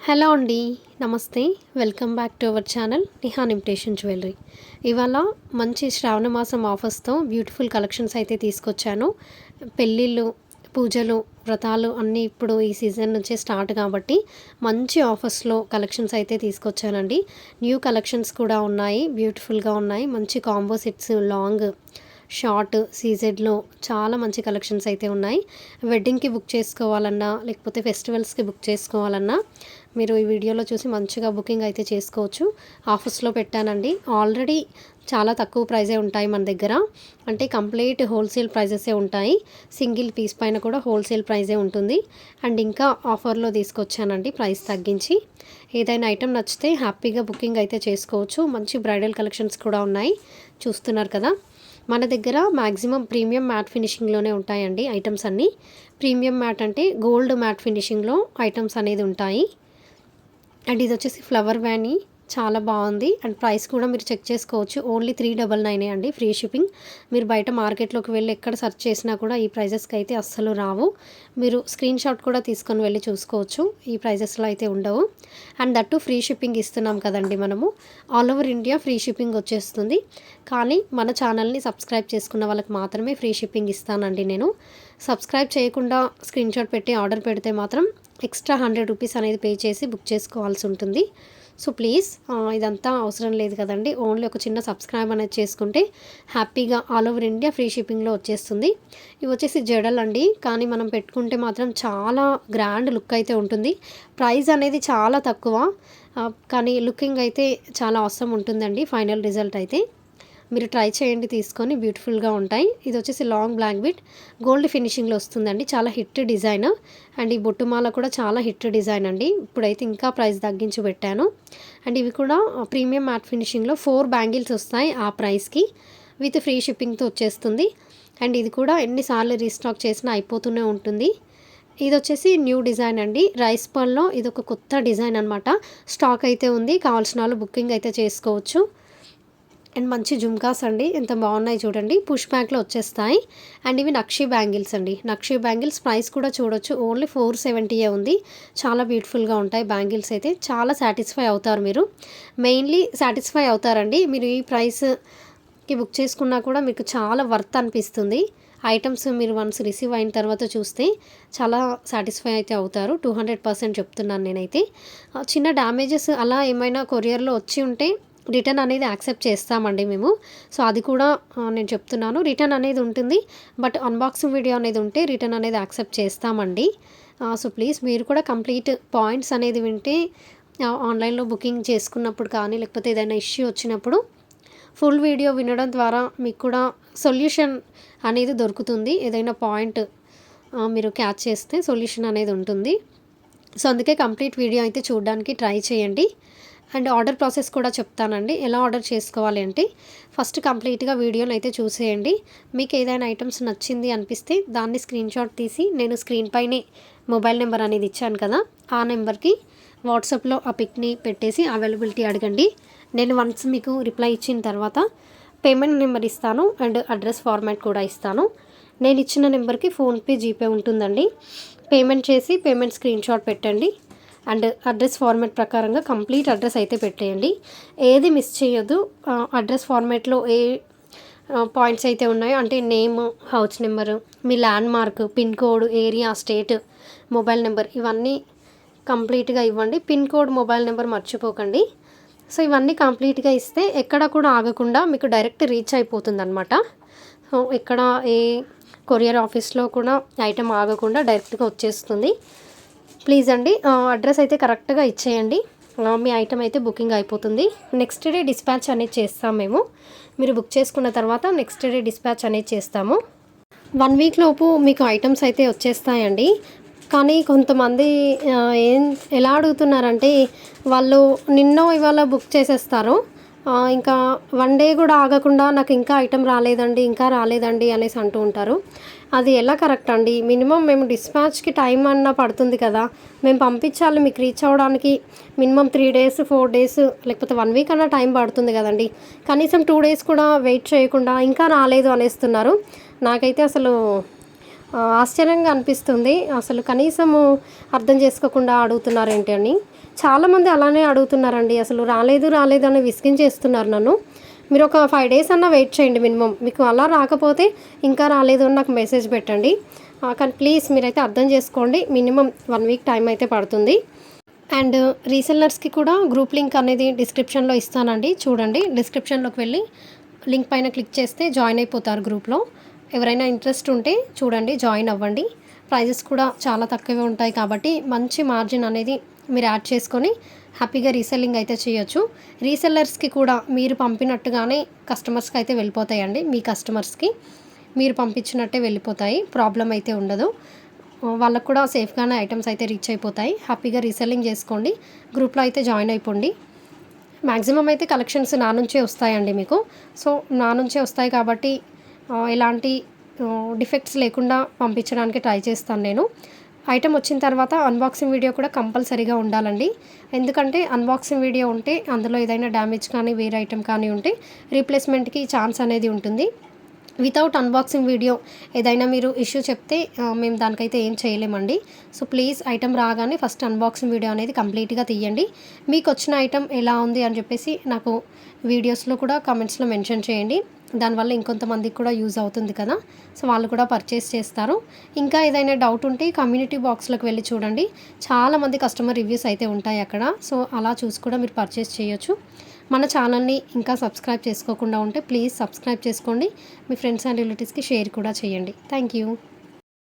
Hello అండి. నమస్తే. Welcome back to our channel Nihan imitation jewellery. ఇవాళ మంచి శ్రావణ మాసం ఆఫర్స్‌తో బ్యూటిఫుల్ కలెక్షన్స్ అయితే తీసుకొచ్చాను. పెళ్ళిళ్ళు, పూజలు, వ్రతాలు అన్నీ ఇప్పుడు ఈ సీజన్ నుంచే స్టార్ట్ కాబట్టి మంచి ఆఫర్స్‌లో కలెక్షన్స్ అయితే తీసుకొచ్చానండి. న్యూ కలెక్షన్స్ కూడా ఉన్నాయి. బ్యూటిఫుల్‌గా ఉన్నాయి. మంచి కాంబో సెట్స్, లాంగ్, షార్ట్, సీజెడ్‌లో చాలా మంచి కలెక్షన్స్ అయితే ఉన్నాయి. వెడ్డింగ్‌కి బుక్ చేసుకోవాలన్నా, లేకపోతే ఫెస్టివల్స్‌కి బుక్ చేసుకోవాలన్నా మీరు ఈ వీడియోలో చూసి మంచిగా బుకింగ్ అయితే చేసుకోవచ్చు. ఆఫర్స్‌లో పెట్టానండి. ఆల్రెడీ చాలా తక్కువ ప్రైజే ఉంటాయి మన దగ్గర. అంటే కంప్లీట్ హోల్సేల్ ప్రైజెసే ఉంటాయి. సింగిల్ పీస్ పైన కూడా హోల్సేల్ ప్రైజే ఉంటుంది. అండ్ ఇంకా ఆఫర్‌లో తీసుకొచ్చానండి ప్రైస్ తగ్గించి. ఏదైనా ఐటెం నచ్చితే హ్యాపీగా బుకింగ్ అయితే చేసుకోవచ్చు. మంచి బ్రైడల్ కలెక్షన్స్ కూడా ఉన్నాయి. చూస్తున్నారు కదా! మన దగ్గర మ్యాక్సిమం ప్రీమియం మ్యాట్ ఫినిషింగ్‌లోనే ఉంటాయండి ఐటెమ్స్ అన్నీ. ప్రీమియం మ్యాట్ అంటే గోల్డ్ మ్యాట్ ఫినిషింగ్‌లో ఐటెమ్స్ అనేది ఉంటాయి. అండ్ ఇది వచ్చేసి ఫ్లవర్ వ్యానీ, చాలా బాగుంది. అండ్ ప్రైస్ కూడా మీరు చెక్ చేసుకోవచ్చు. ఓన్లీ 399 అండి, ఫ్రీ షిప్పింగ్. మీరు బయట మార్కెట్లోకి వెళ్ళి ఎక్కడ సెర్చ్ చేసినా కూడా ఈ ప్రైజెస్కి అయితే అస్సలు రావు. మీరు స్క్రీన్ షాట్ కూడా తీసుకొని వెళ్ళి చూసుకోవచ్చు. ఈ ప్రైజెస్లో అయితే ఉండవు. అండ్ దట్టు ఫ్రీ షిప్పింగ్ ఇస్తున్నాం కదండి మనము. All over India free shipping వచ్చేస్తుంది. కానీ మన ఛానల్ని సబ్స్క్రైబ్ చేసుకున్న వాళ్ళకి మాత్రమే ఫ్రీ షిప్పింగ్ ఇస్తానండి నేను. సబ్స్క్రైబ్ చేయకుండా స్క్రీన్ షాట్ పెట్టి ఆర్డర్ పెడితే మాత్రం ఎక్స్ట్రా 100 రూపీస్ అనేది పే చేసి బుక్ చేసుకోవాల్సి ఉంటుంది. సో ప్లీజ్, ఇదంతా అవసరం లేదు కదండి. ఓన్లీ ఒక చిన్న సబ్స్క్రైబ్ అనేది చేసుకుంటే హ్యాపీగా ఆల్ ఓవర్ ఇండియా ఫ్రీ షిప్పింగ్లో వచ్చేస్తుంది. ఇవి వచ్చేసి జడలు అండి, కానీ మనం పెట్టుకుంటే మాత్రం చాలా గ్రాండ్ లుక్ అయితే ఉంటుంది. ప్రైస్ అనేది చాలా తక్కువ, కానీ లుకింగ్ అయితే చాలా అవసరం ఉంటుందండి. ఫైనల్ రిజల్ట్ అయితే మీరు ట్రై చేయండి, తీసుకొని బ్యూటిఫుల్గా ఉంటాయి. ఇది వచ్చేసి లాంగ్ బ్లాక్ బిట్ గోల్డ్ ఫినిషింగ్లో వస్తుందండి. చాలా హిట్ డిజైన్. అండ్ ఈ బొట్టుమాల కూడా చాలా హిట్ డిజైన్ అండి. ఇప్పుడైతే ఇంకా ప్రైస్ తగ్గించి పెట్టాను. అండ్ ఇవి కూడా ప్రీమియం మ్యాట్ ఫినిషింగ్లో 4 బ్యాంగిల్స్ వస్తాయి ఆ ప్రైస్కి, విత్ ఫ్రీ షిప్పింగ్తో వచ్చేస్తుంది. అండ్ ఇది కూడా ఎన్నిసార్లు రీస్టాక్ చేసినా అయిపోతూనే ఉంటుంది. ఇది వచ్చేసి న్యూ డిజైన్ అండి. రైస్ పర్ల్లో ఇది ఒక కొత్త డిజైన్ అనమాట. స్టాక్ అయితే ఉంది, కావాల్సిన వాళ్ళు బుకింగ్ అయితే చేసుకోవచ్చు. అండ్ మంచి జుమ్కాస్ అండి, ఎంత బాగున్నాయి చూడండి. పుష్ బ్యాక్లో వచ్చేస్తాయి. అండ్ ఇవి నక్షి బ్యాంగిల్స్ అండి. నక్షి బ్యాంగిల్స్ ప్రైస్ కూడా చూడొచ్చు, ఓన్లీ 470 ఉంది. చాలా బ్యూటిఫుల్గా ఉంటాయి బ్యాంగిల్స్ అయితే. చాలా సాటిస్ఫై అవుతారు మీరు, మెయిన్లీ సాటిస్ఫై అవుతారండి. మీరు ఈ ప్రైస్కి బుక్ చేసుకున్నా కూడా మీకు చాలా వర్త్ అనిపిస్తుంది. ఐటమ్స్ మీరు వన్స్ రిసీవ్ అయిన తర్వాత చూస్తే చాలా సాటిస్ఫై అయితే అవుతారు. 200% చెప్తున్నాను నేనైతే. చిన్న డ్యామేజెస్ అలా ఏమైనా కొరియర్లో వచ్చి ఉంటే రిటర్న్ అనేది యాక్సెప్ట్ చేస్తామండి మేము. సో అది కూడా నేను చెప్తున్నాను, రిటర్న్ అనేది ఉంటుంది. బట్ అన్బాక్సింగ్ వీడియో అనేది ఉంటే రిటర్న్ అనేది యాక్సెప్ట్ చేస్తామండి. సో ప్లీజ్ మీరు కూడా కంప్లీట్ పాయింట్స్ అనేది వింటే ఆన్లైన్లో బుకింగ్ చేసుకున్నప్పుడు కానీ, లేకపోతే ఏదైనా ఇష్యూ వచ్చినప్పుడు ఫుల్ వీడియో వినడం ద్వారా మీకు కూడా సొల్యూషన్ అనేది దొరుకుతుంది. ఏదైనా పాయింట్ మీరు క్యాచ్ చేస్తే సొల్యూషన్ అనేది ఉంటుంది. సో అందుకే కంప్లీట్ వీడియో అయితే చూడడానికి ట్రై చేయండి. అండ్ ఆర్డర్ ప్రాసెస్ కూడా చెప్తానండి, ఎలా ఆర్డర్ చేసుకోవాలి అంటే. ఫస్ట్ కంప్లీట్గా వీడియోని అయితే చూసేయండి. మీకు ఏదైనా ఐటమ్స్ నచ్చింది అనిపిస్తే దాన్ని స్క్రీన్ షాట్ తీసి, నేను స్క్రీన్ పైనే మొబైల్ నెంబర్ అనేది ఇచ్చాను కదా, ఆ నెంబర్కి వాట్సాప్లో ఆ పిక్ని పెట్టేసి అవైలబిలిటీ అడగండి. నేను వన్స్ మీకు రిప్లై ఇచ్చిన తర్వాత పేమెంట్ నెంబర్ ఇస్తాను అండ్ అడ్రస్ ఫార్మాట్ కూడా ఇస్తాను. నేను ఇచ్చిన నెంబర్కి ఫోన్పే, జీపే ఉంటుందండి. పేమెంట్ చేసి పేమెంట్ స్క్రీన్ షాట్ పెట్టండి. అండ్ అడ్రస్ ఫార్మాట్ ప్రకారంగా కంప్లీట్ అడ్రస్ అయితే పెట్టేయండి. ఏది మిస్ చేయొద్దు. అడ్రస్ ఫార్మాట్లో ఏ పాయింట్స్ అయితే ఉన్నాయో, అంటే నేమ్, హౌస్ నెంబరు, మీ landmark, pin code, area, state, mobile number, ఇవన్నీ కంప్లీట్గా ఇవ్వండి. పిన్ కోడ్, మొబైల్ నెంబర్ మర్చిపోకండి. సో ఇవన్నీ కంప్లీట్గా ఇస్తే ఎక్కడ కూడా ఆగకుండా మీకు డైరెక్ట్ రీచ్ అయిపోతుంది అనమాట. సో ఎక్కడ ఏ కొరియర్ ఆఫీస్లో కూడా ఐటెం ఆగకుండా డైరెక్ట్గా వచ్చేస్తుంది. ప్లీజ్ అండి, అడ్రస్ అయితే కరెక్ట్గా ఇచ్చేయండి. మీ ఐటమ్ అయితే బుకింగ్ అయిపోతుంది. నెక్స్ట్ డే డిస్పాచ్ అనేది చేస్తాం మేము. మీరు బుక్ చేసుకున్న తర్వాత నెక్స్ట్ డే డిస్పాచ్ అనేది చేస్తాము. 1 వీక్ లోపు మీకు ఐటమ్స్ అయితే వచ్చేస్తాయండి. కానీ కొంతమంది ఎలా అడుగుతున్నారంటే, వాళ్ళు నిన్నో ఇవాళ బుక్ చేసేస్తారు. ఇంకా 1 డే కూడా ఆగకుండా నాకు ఇంకా ఐటెం రాలేదండి, ఇంకా రాలేదండి అనేసి అంటూ ఉంటారు. అది ఎలా కరెక్ట్ అండి? మినిమం మేము డిస్పాచ్కి టైం అన్నా పడుతుంది కదా, మేము పంపించాలి మీకు రీచ్ అవ్వడానికి. మినిమం 3 డేస్, 4 డేస్, లేకపోతే 1 వీక్ అన్నా టైం పడుతుంది కదండి. కనీసం 2 డేస్ కూడా వెయిట్ చేయకుండా ఇంకా రాలేదు అనేస్తున్నారు. నాకైతే అసలు ఆశ్చర్యంగా అనిపిస్తుంది. అసలు కనీసము అర్థం చేసుకోకుండా అడుగుతున్నారేంటి అని. చాలామంది అలానే అడుగుతున్నారండి. అసలు రాలేదు రాలేదు అని విసిగించేస్తున్నారు నన్ను. మీరు ఒక 5 డేస్ అన్నా వెయిట్ చేయండి మినిమమ్. మీకు అలా రాకపోతే ఇంకా రాలేదు అని నాకు మెసేజ్ పెట్టండి. కానీ ప్లీజ్ మీరైతే అర్థం చేసుకోండి. మినిమమ్ 1 వీక్ టైం అయితే పడుతుంది. అండ్ రీసెల్లర్స్కి కూడా గ్రూప్ లింక్ అనేది డిస్క్రిప్షన్లో ఇస్తానండి. చూడండి, డిస్క్రిప్షన్లోకి వెళ్ళి లింక్ పైన క్లిక్ చేస్తే జాయిన్ అయిపోతారు గ్రూప్లో. ఎవరైనా ఇంట్రెస్ట్ ఉంటే చూడండి, జాయిన్ అవ్వండి. ప్రైజెస్ కూడా చాలా తక్కువే ఉంటాయి కాబట్టి మంచి మార్జిన్ అనేది మీరు యాడ్ చేసుకొని హ్యాపీగా రీసెల్లింగ్ అయితే చేయొచ్చు. రీసెల్లర్స్కి కూడా మీరు పంపినట్టుగానే కస్టమర్స్కి అయితే వెళ్ళిపోతాయండి. మీ కస్టమర్స్కి మీరు పంపించినట్టే వెళ్ళిపోతాయి. ప్రాబ్లం అయితే ఉండదు. వాళ్ళకు కూడా సేఫ్గానే ఐటమ్స్ అయితే రీచ్ అయిపోతాయి. హ్యాపీగా రీసెల్లింగ్ చేసుకోండి. గ్రూప్లో అయితే జాయిన్ అయిపోండి. మ్యాక్సిమం అయితే కలెక్షన్స్ నా నుంచే వస్తాయండి మీకు. సో నా నుంచే వస్తాయి కాబట్టి ఎలాంటి డిఫెక్ట్స్ లేకుండా పంపించడానికి ట్రై చేస్తాను నేను. ఐటమ్ వచ్చిన తర్వాత అన్బాక్సింగ్ వీడియో కూడా కంపల్సరీగా ఉండాలండి. ఎందుకంటే అన్బాక్సింగ్ వీడియో ఉంటే అందులో ఏదైనా డ్యామేజ్ కానీ వేరే ఐటమ్ కానీ ఉంటే రీప్లేస్మెంట్కి ఛాన్స్ అనేది ఉంటుంది. వితౌట్ అన్బాక్సింగ్ వీడియో ఏదైనా మీరు ఇష్యూ చెప్తే మేము దానికైతే ఏం చేయలేమండి. సో ప్లీజ్ ఐటమ్ రాగానే ఫస్ట్ అన్బాక్సింగ్ వీడియో అనేది కంప్లీట్గా తీయండి. మీకు వచ్చిన ఐటమ్ ఎలా ఉంది అని చెప్పేసి నాకు వీడియోస్లో కూడా కామెంట్స్లో మెన్షన్ చేయండి. దానివల్ల ఇంకొంతమందికి కూడా యూజ్ అవుతుంది కదా, సో వాళ్ళు కూడా పర్చేస్ చేస్తారు. ఇంకా ఏదైనా డౌట్ ఉంటే కమ్యూనిటీ బాక్స్లోకి వెళ్ళి చూడండి, చాలామంది కస్టమర్ రివ్యూస్ అయితే ఉంటాయి అక్కడ. సో అలా చూసి కూడా మీరు పర్చేస్ చేయొచ్చు. మన ఛానల్ని ఇంకా సబ్స్క్రైబ్ చేసుకోకుండా ఉంటే ప్లీజ్ సబ్స్క్రైబ్ చేసుకోండి. మీ ఫ్రెండ్స్ అండ్ రిలేటివ్స్కి షేర్ కూడా చేయండి. Thank you.